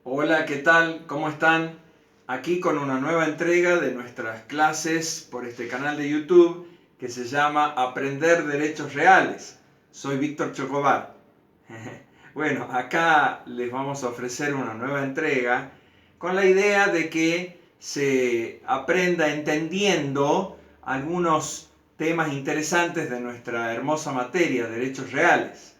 Hola, ¿qué tal? ¿Cómo están? Aquí con una nueva entrega de nuestras clases por este canal de YouTube que se llama Aprender Derechos Reales. Soy Víctor Chocobar. Bueno, acá les vamos a ofrecer una nueva entrega con la idea de que se aprenda entendiendo algunos temas interesantes de nuestra hermosa materia, derechos reales.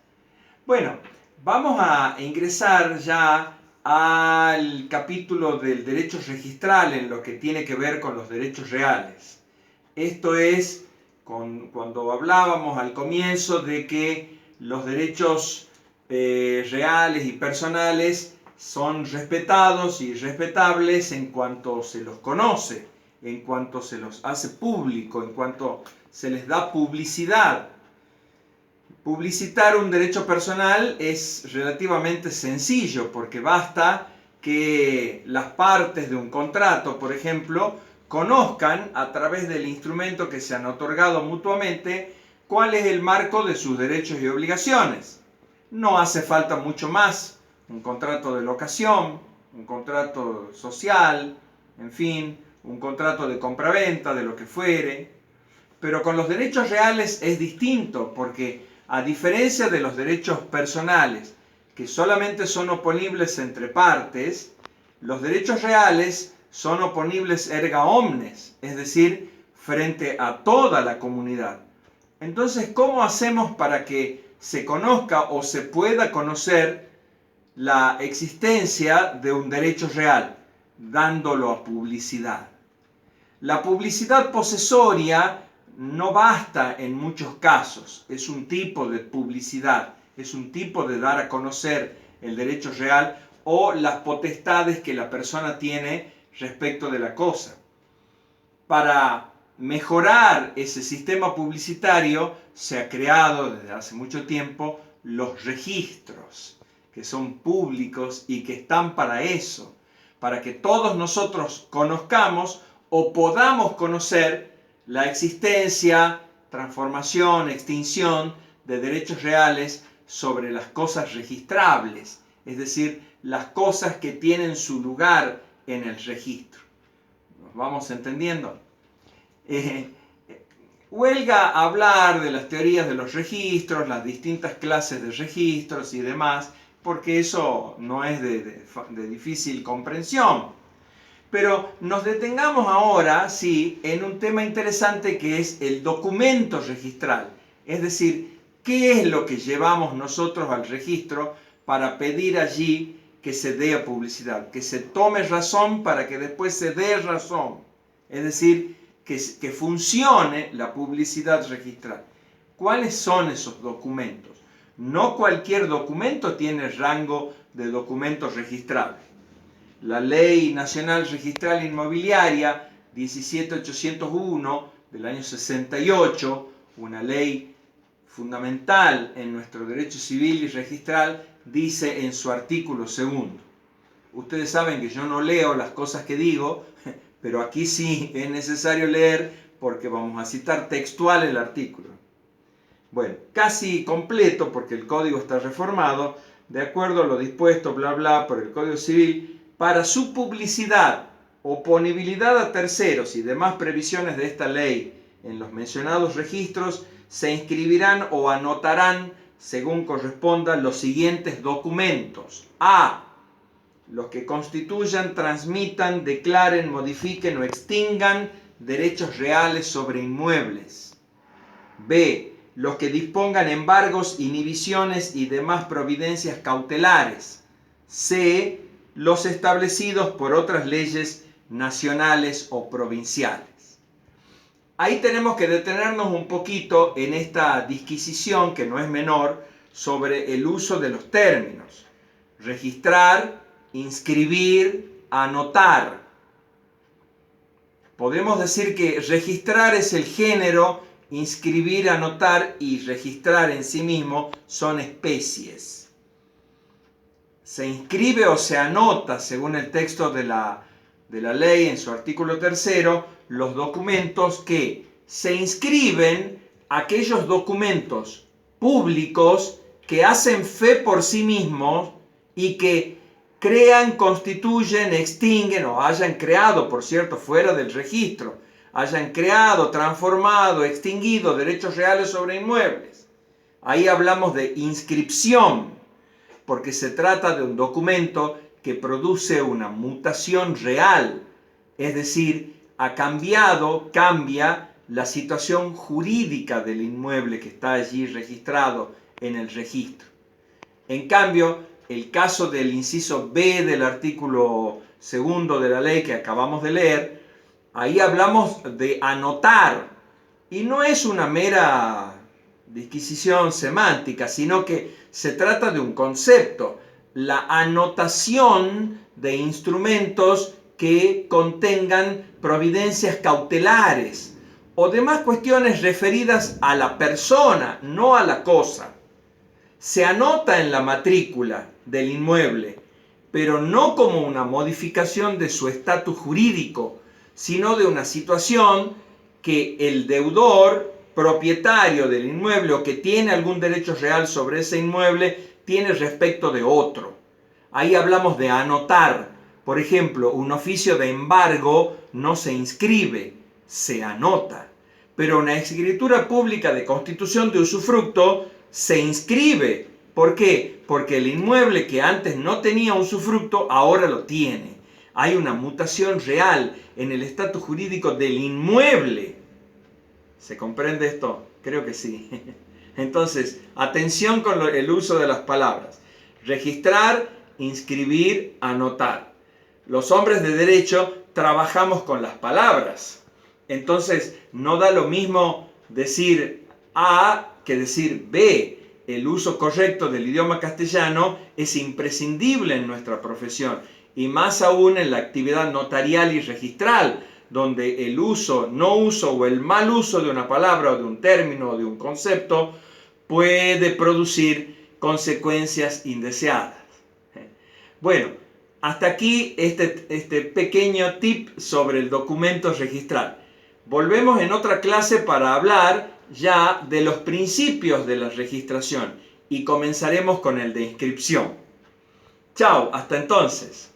Bueno, vamos a ingresar ya al capítulo del derecho registral en lo que tiene que ver con los derechos reales. Esto es cuando hablábamos al comienzo de que los derechos reales y personales son respetados y respetables en cuanto se los conoce, en cuanto se los hace público, en cuanto se les da publicidad. Publicitar un derecho personal es relativamente sencillo porque basta que las partes de un contrato, por ejemplo, conozcan a través del instrumento que se han otorgado mutuamente cuál es el marco de sus derechos y obligaciones. No hace falta mucho más, un contrato de locación, un contrato social, en fin, un contrato de compraventa, de lo que fuere. Pero con los derechos reales es distinto porque a diferencia de los derechos personales, que solamente son oponibles entre partes, los derechos reales son oponibles erga omnes, es decir, frente a toda la comunidad. Entonces, ¿cómo hacemos para que se conozca o se pueda conocer la existencia de un derecho real? Dándolo a publicidad. La publicidad posesoria no basta en muchos casos, es un tipo de publicidad, es un tipo de dar a conocer el derecho real o las potestades que la persona tiene respecto de la cosa. Para mejorar ese sistema publicitario se ha creado desde hace mucho tiempo los registros, que son públicos y que están para eso, para que todos nosotros conozcamos o podamos conocer la existencia, transformación, extinción de derechos reales sobre las cosas registrables, es decir, las cosas que tienen su lugar en el registro. ¿Nos vamos entendiendo? Huelga hablar de las teorías de los registros, las distintas clases de registros y demás, porque eso no es de difícil comprensión. Pero nos detengamos ahora, sí, en un tema interesante que es el documento registral. Es decir, ¿qué es lo que llevamos nosotros al registro para pedir allí que se dé publicidad? Que se tome razón para que después se dé razón. Es decir, que funcione la publicidad registral. ¿Cuáles son esos documentos? No cualquier documento tiene rango de documento registrable. La Ley Nacional Registral Inmobiliaria 17801 del año 68, una ley fundamental en nuestro derecho civil y registral, dice en su artículo segundo. Ustedes saben que yo no leo las cosas que digo, pero aquí sí es necesario leer porque vamos a citar textual el artículo. Bueno, casi completo porque el código está reformado, de acuerdo a lo dispuesto, bla, bla, por el Código Civil, para su publicidad, oponibilidad a terceros y demás previsiones de esta ley en los mencionados registros, se inscribirán o anotarán, según corresponda, los siguientes documentos. A. Los que constituyan, transmitan, declaren, modifiquen o extingan derechos reales sobre inmuebles. B. Los que dispongan embargos, inhibiciones y demás providencias cautelares. C. Los establecidos por otras leyes nacionales o provinciales. Ahí tenemos que detenernos un poquito en esta disquisición, que no es menor, sobre el uso de los términos. Registrar, inscribir, anotar. Podemos decir que registrar es el género, inscribir, anotar y registrar en sí mismo son especies. Se inscribe o se anota, según el texto de la ley en su artículo 3, los documentos que se inscriben, aquellos documentos públicos que hacen fe por sí mismos y que crean, constituyen, extinguen o hayan creado, por cierto, fuera del registro, hayan creado, transformado, extinguido derechos reales sobre inmuebles. Ahí hablamos de inscripción, porque se trata de un documento que produce una mutación real, es decir, cambia la situación jurídica del inmueble que está allí registrado en el registro. En cambio, el caso del inciso B del artículo 2 de la ley que acabamos de leer, ahí hablamos de anotar, y no es una mera disquisición semántica, sino que se trata de un concepto, la anotación de instrumentos que contengan providencias cautelares o demás cuestiones referidas a la persona, no a la cosa. Se anota en la matrícula del inmueble, pero no como una modificación de su estatus jurídico, sino de una situación que el deudor, propietario del inmueble o que tiene algún derecho real sobre ese inmueble, tiene respecto de otro. Ahí hablamos de anotar. Por ejemplo, un oficio de embargo no se inscribe, se anota. Pero una escritura pública de constitución de usufructo se inscribe. ¿Por qué? Porque el inmueble que antes no tenía usufructo, ahora lo tiene. Hay una mutación real en el estatus jurídico del inmueble. ¿Se comprende esto? Creo que sí. Entonces, atención con el uso de las palabras. Registrar, inscribir, anotar. Los hombres de derecho trabajamos con las palabras. Entonces, no da lo mismo decir A que decir B. El uso correcto del idioma castellano es imprescindible en nuestra profesión, y más aún en la actividad notarial y registral, donde el uso, no uso o el mal uso de una palabra o de un término o de un concepto puede producir consecuencias indeseadas. Bueno, hasta aquí este pequeño tip sobre el documento registral. Volvemos en otra clase para hablar ya de los principios de la registración y comenzaremos con el de inscripción. Chao, hasta entonces.